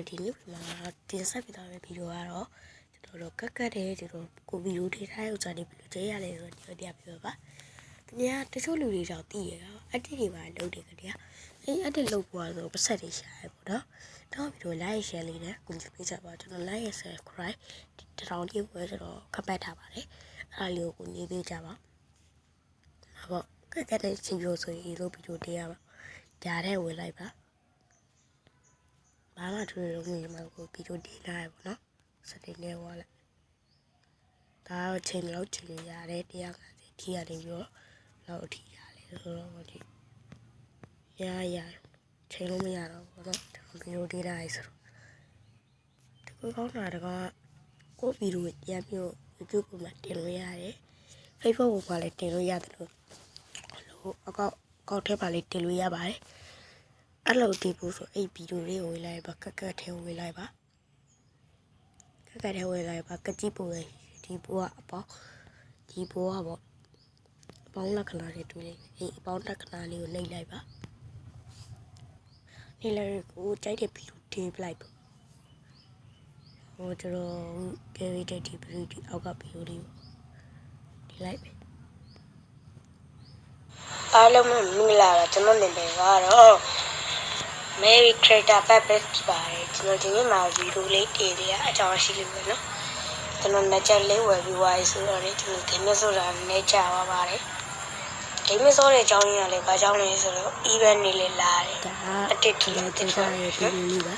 ဒီနေ့မှာတင်ဆက်ပြသွားမယ့်ဗီဒီယိုကတော့ကျွန်တော်တို့ကတ်တဲ့ကျွန်တော်ကိုဗီဒီယိုထိထားတဲ့ဥစ္စာတွေဘယ်လိုကျရလဲဆိုတော့တရားပြပါတကယ်တချို့လူတွေတော့သိရတော့အတစ်တွေပါလုပ်တယ်ကြအတစ်လုပ်ပေါ်ဆိုပတ်ဆက်တွေရှာရပေါ့နော်တော့ဗီဒီယို like share လေးနဲ့ကူညီပေးကြပါကျွန်တော် like and subscribe တထောင်လေးပဲကျွန်တော်ခပတ်ထားပါတယ်အားလေးကိုညီပေးကြပါဟုတ်ကတ်တဲ့ချင်းပြောဆိုရင်လို့ဗီဒီယိုတင်ရပါဒါတဲ့ဝင်လိုက်ပါဘာမှထွေလုံးကြီးမှာကိုဗီဒီယိုတင်လာရပါတော့စတင်နေဝါလိုက်ဒါတော့ချိန်လောက်ချိန်ရတယ်150ထိရတယ်ပြီးတော့လောက်ထိရတယ်ဆိုတော့ဒီရချိန်လို့မရတော့ဘူးတော့ဗီဒီယိုတင်လာရဆိုတော့တကူကောင်းတာတကကိုဗီဒီယိုပြန်ပြီး YouTube မှာတင်လို့ရတယ် Facebook ကိုလည်းတင်လို့ရတယ်လို့အကောက်ထဲပါလေးတင်လို့ရပါတယ်အဲ့လိုဒီဘူးဆိုအဲ့ဗီဒီယိုလေးကိုဝင်လိုက်ပါကတ်ထဲဝင်လိုက်ပါကတ်ထဲဝင်လိုက်ပါကကြည့်ပို့ရဒီဘူးကအပေါင်းဒီဘူးကပေါ့အပေါင်းလက္ခဏာတွေတွေ့လိုက်အဲ့အပေါင်းလက္ခဏာလေးကိုနှိပ်လိုက်ပါနှိပ်လိုက်ကိုကြိုက်တဲ့ဗီဒီယိုတင်ပလိုက်ပါဟိုကျွန်တော်ကဲရီတဲ့ဒီဗီဒီယိုအောက်ကဗီဒီယိုလေးတင်လိုက်ပဲအားလုံးမင်္ဂလာပါကျွန်တော်နေတယ်ကတော့Mary Creator Purpose ပါတယ်ကျွန်တော်ဒီနေ့မှာဗီဒီယိုလေးတင်ရအကြောင်းရှိလို့ပဲเนาะကျွန်တော်လက်ချက်လေးဝယ်ပြီးွားရေးဆိုတော့လေကျွန်တော်ဒီနေ့ဆိုတာနဲ့ကြာသွားပါတယ်ဒီနေ့ဆိုတဲ့အကြောင်းရင်းကလည်းဘာကြောင့်လဲဆိုတော့ event နေလေလာတယ်အတစ်ထီတင်ထားတဲ့ဗီဒီယိုလေးပါ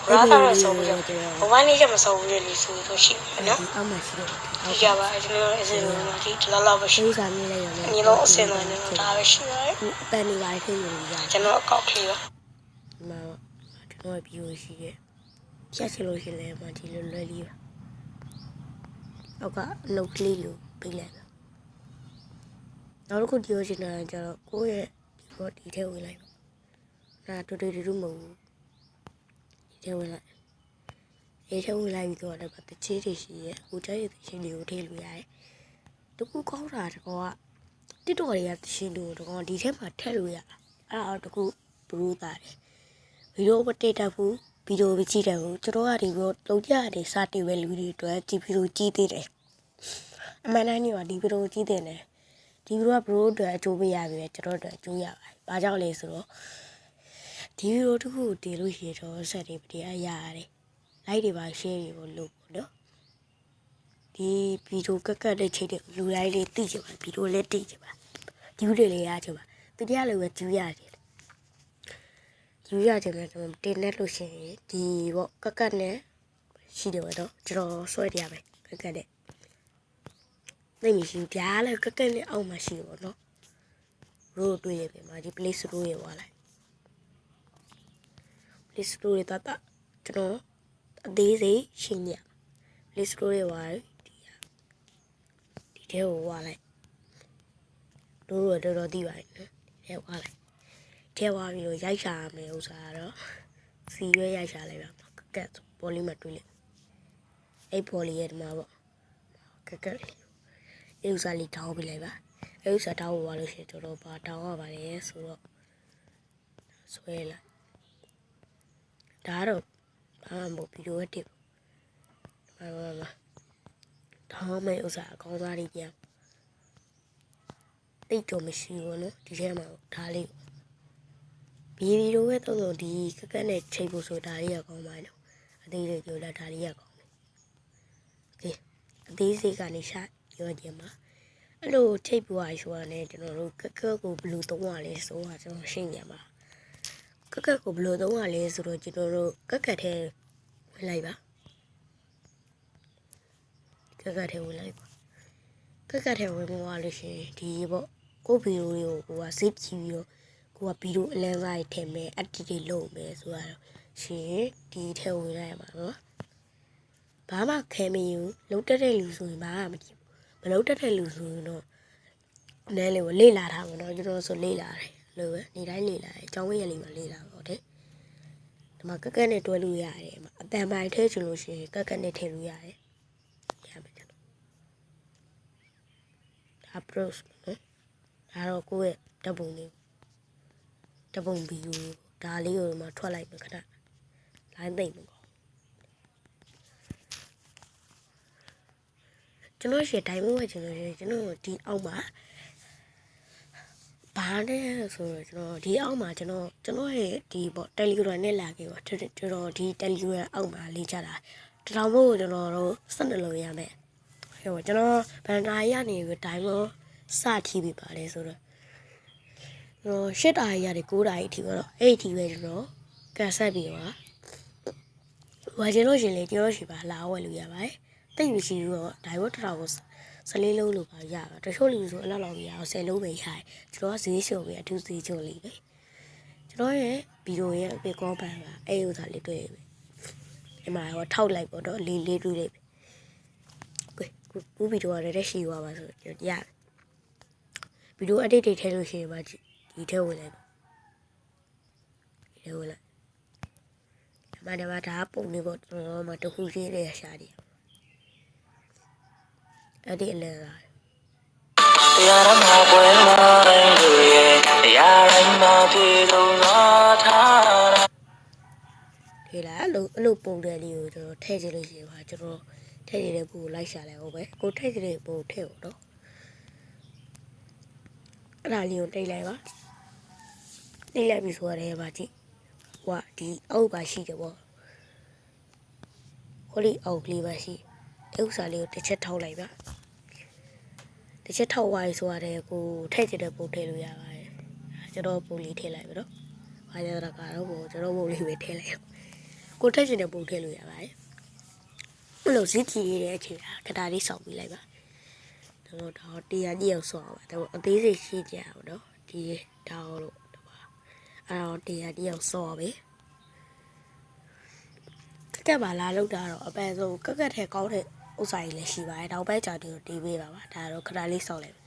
ဘာသာတော့ဆိုပြီးတော့ဘဝနေ့ကျမဆိုဘူးလေဆိုတော့ရှိတယ်နော်အောက်မှာရှိတယ်ဒီကြပါကျွန်တော်အစင်းလုံးဒီလောက်ပဲရှိစာမြင်လိုက်ရတယ်ဒီလုံးအစင်းလုံးနဲ့ဒါပဲရှိတယ်အပန်နေပါခေလို့ရကျွန်တော်အကောက်လေးပါဒီမှာကျွန်တော်ဗီဒီယိုရှိရဲ့ဖြတ်ချလို့ရှိလဲမဒီလိုလွယ်လေးပါအောက်ကအလုပ်ကလေးလိုပေးလိုက်ပါနောက်တစ်ခုဒီလိုရှိနေတာကျတော့ကိုယ့်ရဲ့ဒီထဲဝင်လိုက်ပါဒါတူတူမဟုတ်ဘူးဒီထဲဝင်လိုက်ထဲဝင်လိုက်ပြီးတော့လည်းတချေးတွေရှိရဲ့ကိုကျရဲ့တချေးတွေကိုထည့်လို့ရတယ်တကူကောင်းတာတကောကတစ်တော်တွေကတချေးတွေကိုတကောဒီထဲမှာထည့်လို့ရအဲ့ဒါတကူဘလူးသားတယ်ဗီဒီယိုမတက်တတ်ဘူးဗီဒီယိုမကြည့်တတ်ဘူးကျွန်တော်ကဒီလိုလုံးကြရတယ်စတင်ပဲလူတွေအတွက်ဒီဗီဒီယိုကြည့်သေးတယ်အမှန်တမ်းကြီးကဒီဗီဒီယိုကြည့်တဲ့တယ်ဒီဗီဒီယိုကဘလူးအတွက်အကျိုးပေးရပြီပဲကျွန်တော်တို့အကျိုးရပါတယ်ဘာကြောင့်လဲဆိုတော့ဒီဗီဒီယိုတစ်ခုကိုတင်လို့ရှိရတော့ဆက်တွေတရားရရတယ်လိုက်တွေပါ share တွေပေါ့လို့ပေါ့နော်ဒီဗီဒီယိုကတ်တဲ့ချိန်တွေလူတိုင်းလေးသိကြပါဗီဒီယိုလေးသိကြပါဒီဗီဒီယိုလေးရကြပါသူတရားလည်းပဲကျူးရတယ်ကျူးရတယ်လည်းတင်နေလို့ရှိရင်ဒီပေါ့ကတ်နဲ့ရှိတယ်ပေါ့နော်ကျွန်တော်ဆွဲပြရမယ်ကတ်နဲ့သိမရှိဘူးပြားလည်းကတ်နဲ့အောက်မှာရှိတယ်ပေါ့နော်ရိုးတွေ့ရပြန်မှာဒီ play store ရေသွားလိုက် play store ရေတော့ကျွန်တော်အသေးစိတ်ရှင်းရ play store ရေသွားဒီထဲကိုဝါလိုက်တို့တော်သိပါတယ်နော်ထဲဝါလိုက်ထဲဝါပြီးတော့ရိုက်ရှာရမယ်ဥစ္စာကတော့စီရွဲရိုက်ရှာလိုက်ပါကတ်ပေါ်လီမှာတွေ့လိုက်အဲ့ပေါ်လီရဲ့ဒီမှာပေါ့ကတ်အဲ့ဥစ္စာလေးတောင်းပြလိုက်ပါအဲ့ဥစ္စာတောင်းဝါလို့ရှိရင်တော်ဘာတောင်းရပါလဲဆိုတော့ဆွဲလိုက်ဒါတော့ဘာမှမဗီဒီယိုတစ်ဘာတောင်းမယ်ဥစ္စာအကောင်းစားလေးပြန်တိတ်တော့မရှိဘူးနော်ဒီထဲမှာဒါလေးဗီဒီယိုရဲ့တော့ဒီကတ်နဲ့ချိန်ဖို့ဆိုဒါလေးရကောင်းပါနော်အသေးလေးပြောလာဒါလေးရကောင်းတယ်ကဲအသေးစိတ်ကနေရှာပြောကြမှာအဲ့လိုထိပ်ပွားရှိုးရတယ်ကျွန်တော်တို့ကတ်ကိုဘယ်လိုသုံးရလဲဆိုတာကျွန်တော်ရှင်းပြမှာကတ်ကိုဘယ်လိုသုံးရလဲဆိုတော့ကျွန်တော်တို့ကတ်ထဲဝင်လိုက်ပါကတ်ထဲဝင်လိုက်ပါကတ်ထဲဝင်သွားလို့ရှိရင်ဒီပေါ့ကိုဗီဒီယိုကိုကစေးကြည့်ပြီးတော့ကိုကဗီဒီယိုအလန်းစားထည့်မယ်အက်ဒီတွေလုပ်မယ်ဆိုတော့ရှင်ဒီထဲဝင်လိုက်ရမှာနော်ဘာမှခဲမယူလုံးတက်တဲ့လူဆိုရင်ဘာမှမကြည့်ဘူးမလုံးတက်တဲ့လူဆိုရင်တော့နဲလေကိုလေ့လာထားမှာနော်ကျွန်တော်ဆိုလေ့လာတယ်လို့ပဲနေတိုင်းလေ့လာတယ်အကြောင်းရင်းလေးမှာလေ့လာတော့တယ်ဒီမှာကတ်နဲ့တွဲလို့ရတယ်အတန်ပိုင်ထည့်ချင်လို့ရှိရင်ကတ်နဲ့ထည့်လို့ရတယ်ရမယ်ကျွန်တော်ဒါ pros နော်ဒါတော့ကိုယ့်ရဲ့ဓာတ်ပုံလေးဓာတ်ပုံဗီဒီယိုဒါလေးကိုမှထွက်လိုက်မယ်ခဏလိုင်းသိမ့်မကော ကျွန်တော်ရှေ့တိုင်းဝယ်ကျွန်တော်ဒီအောက်မှာဘာနဲ့ဆိုတော့ကျွန်တော်ဒီအောက်မှာကျွန်တော်ရဲ့ဒီပေါ့ Telegram နဲ့လာခဲ့ပါကျွန်တော်ဒီ Telegram အောက်မှာလေးချတာတောင်ဖို့ကျွန်တော်တို့12လုံးရမယ်ဟိုကျွန်တော်ဘန်နာရနေပြီးတိုင်းလို့စထီးပြီးပါတယ်ဆိုတော့8တာရီရတယ်9တာရီအထိတော့အဲ့ဒီပဲကျွန်တော်ကန်ဆက်ပြီးပါဝယ်ချင်လို့ရှင်လေကျွန်တော်ရှိပါလာဝယ်လို့ရပါတယ်တိတ်မရှိဘူးတော့ဒါရော1000ကို14လုံးလို့ပါရပါတချို့လူဆိုအလောက်လောက်ရအောင်10လုံးပဲရတယ်ကျွန်တော်ကဈေးရှုံပြီးအထူးဈေးချုပ်လေးပဲကျွန်တော်ရဲ့ဗီဒီယိုရဲ့ပေကောပန်ပါအဲ့ဥစ္စာလေးတွေ့ပြီဒီမှာတော့ထောက်လိုက်ပေါ့တော့လေးတွေ့လိုက်ပြီကိုဗီဒီယိုရတဲ့ရှိသွားပါဆိုရဗီဒီယိုအတစ်တွေထည့်လို့ရှိရင်ပါဒီထဲဝင်လိုက်ဒီထဲဝင်လိုက်ဒီမှာဒါပုံနေပေါ့ကျွန်တော်မှတခုရှိတဲ့ရှာတယ်အဲ့ဒီအလဲလာတရားရမှာပွဲလိုက်လို့ရဲ့တရားတိုင်းမှာတွေ့တော့ထားဒီလားအလို့ပုံတယ်လေးကိုကျွန်တော်ထည့်ကြည့်လို့ရှိရင်ပါကျွန်တော်ထည့်ရတဲ့ပုံကိုလိုက်ရှာလိုက်အောင်ပဲကိုထည့်ကြတဲ့ပုံထည့်ဖို့တော့အဲ့ဒါလေးကိုတိတ်လိုက်ပါတိတ်လိုက်ပြီဆိုရဲပါကြည့်ဟိုကဒီအောက်ပါရှိတယ်ပေါ့ဟိုလေးအောက်ကလေးပါရှိဥစ္စာလေးကိုတစ်ချက်ထောက်လိုက်ပါတစ်ချက်ထောက်သွားပြီဆိုရဲကိုထည့်ကြတဲ့ပုံထည့်လို့ရပါတယ်ကျွန်တော်ပုံလေးထည့်လိုက်ပြီနော်ဘာကြတာကတော့ကိုကျွန်တော်ပုံလေးပဲထည့်လိုက်ကိုထည့်ကြတဲ့ပုံထည့်လို့ရပါတယ်အဲ့လိုဇစ်ကြီးရဲ့အချိန်ကဒါလေးစောင့်ပြီးလိုက်ပါတော့တရားကြီးအောင်ဆော့ပါတော့အသေးစိတ်ရှိကြအောင်နော်ဒီတောင်းလို့အဲ့တော့တရားကြီးအောင်ဆော့ပဲကက်ပါလာလောက်တာတော့အပန်းဆုံးကက်ထဲကောင်းတဲ့ဥစ္စာကြီးလည်းရှိပါတယ်တော့ပဲကြာတီးပေးပါပါဒါတော့ခဏလေးဆော့လိုက်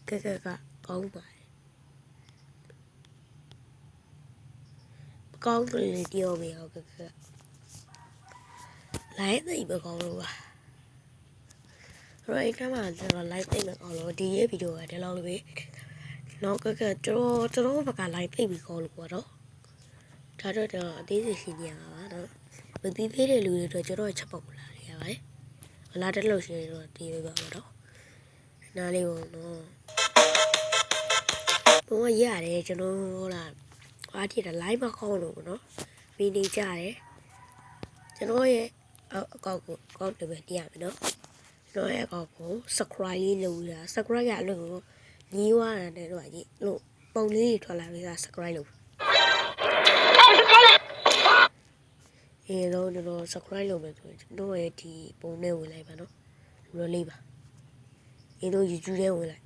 ကက်ကကောင်းပါတယ်ကောင်းတယ်ပြောမေအောင်ကက်လိုက်သိမကောင်းလို့ပါright ကမှကျွန်တော် live သိမကောင်းလို့ဒီရဲ့ဗီဒီယိုကဒီလောက်လေးပဲနောက်ကကျွန်တော်ဘက်က live သိပြီးကောင်းလို့ပေါ့နော်ဒါတော့အသေးစိတ်ရှိနေရပါတော့မပြီးသေးတဲ့လူတွေတော့ကျွန်တော်ချက်ပေါက်လာရပါတယ်လာတက်လို့ရှိရင်တော့ဒီပဲပါတော့နားလေးပေါ့နော်ဘုံကရတယ်ကျွန်တော်လားအားတိတာ live မကောင်းလို့ပေါ့နော်ဗီဒီကြတယ်ကျွန်တော်ရဲ့အကောက်ကိုကောက်တယ်ပဲတရားမယ်နော်ကျွန်တော်ရဲ့အကောက်ကို subscribe လေးလုပ်ရ subscribe ရလို့ညီးွားတယ်တော့ကြီးလို့ပုံလေးတွေထွက်လာပြီးသား subscribe လုပ်ရေတော့ကျွန်တော် subscribe လုပ်မယ်ဆိုရင်ကျွန်တော်ရဲ့ဒီပုံနဲ့ဝင်လိုက်ပါနော်လွယ်လေးပါရေတော့ YouTube ထဲဝင်လိုက်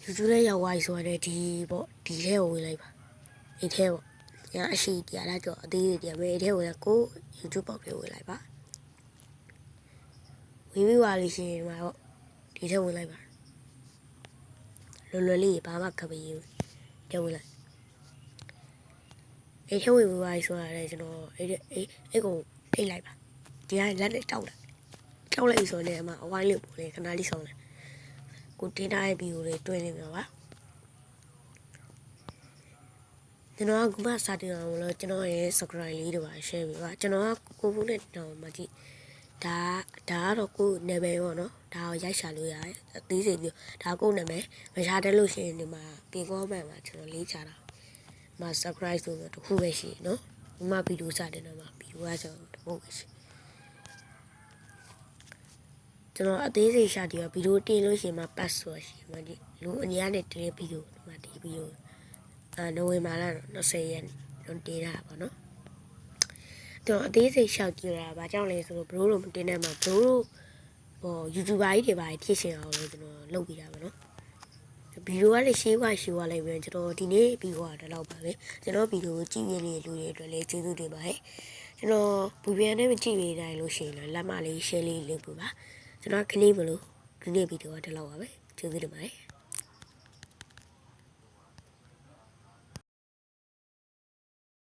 YouTube ထဲရောက်သွားပြီဆိုတော့ဒီပေါ့ဒီထဲကိုဝင်လိုက်ပါဒီထဲပေါ့ညာအရှိတရားလာကြောအသေးတွေတရားပဲဒီထဲဝင်လိုက်ကို YouTube ပေါက်တွေဝင်လိုက်ပါဝင်ပြီးပါလို့ရှိရင်တော့ဒီထဲဝင်လိုက်ပါလွယ်လေးဘာမှခပ်မရဘူးထဲဝင်လိုက်အဲ့ထဲဝင်ပြီးပါဆိုတော့ကျွန်တော်အဲ့ကိုထိတ်လိုက်ပါဒီကလက်နဲ့တောက်လိုက်ဆိုတော့အမအဝိုင်းလေးပို့လေခဏလေးဆောင်တယ်ကိုတင်ထားတဲ့ဗီဒီယိုတွေတွေ့နေမှာပါကျွန်တော်ကခုမှစတင်အောင်လို့ကျွန်တော်ရဲ့ subscribe လေးတွေပါ share ပေးပါကျွန်တော်ကကိုဖို့နဲ့တောင်းမှကြည့်ဒါကတော့ကိုနာမည်ပေါ့နော်ဒါကိုရိုက်ရှာလို့ရတယ်အသေးစိတ်ပြီးဒါကိုနာမည်မရှာတယ်လို့ရှိရင်ဒီမှာပြင်ကောမှန်မှာကျွန်တော်လေးချတာမှာ subscribe ဆိုတော့တခုပဲရှိနော်ဒီမှာဗီဒီယိုစတင်တော့မှာဗီဒီယိုကကျွန်တော်တပုတ်ပဲရှိကျွန်တော်အသေးစိတ်ရှာတယ်ဗီဒီယိုတင်လို့ရှိရင်မှာ password ရှိမှာဒီလူအများနဲ့တင်ဗီဒီယိုဒီမှာဒီဗီဒီယိုနိုဝင်ဘာလ20ရက်တော့တင်တာပါနော်တော့အသေးစိတ်ရှောက်ကြည့်ရတာဘာကြောင့်လဲဆိုတော့ဘရိုးတို့မတင်တဲ့မှာဘရိုးတို့ဟို YouTuber ကြီးတွေပါဖြစ်ရှင်အောင်လို့ကျွန်တော်လုပ်ပြီးတာပါနော်ဗီဒီယိုကလည်းရှေးသွားလိုက်ပြီကျွန်တော်ဒီနေ့ပြီးသွားတာတော့ပါပဲကျွန်တော်ဗီဒီယိုကိုကြည့်ရတဲ့လူတွေအတွက်လည်းကျေးဇူးတင်ပါတယ်ကျွန်တော်ဘူပြန်နဲ့မကြည့်ရတိုင်းလို့ရှိရင်လည်းလက်မလေး share လေးလုပ်ပြပါကျွန်တော်ကလေးမလို့ဒီနေ့ဗီဒီယိုကဒီလောက်ပါပဲကျေးဇူးတင်ပါတယ်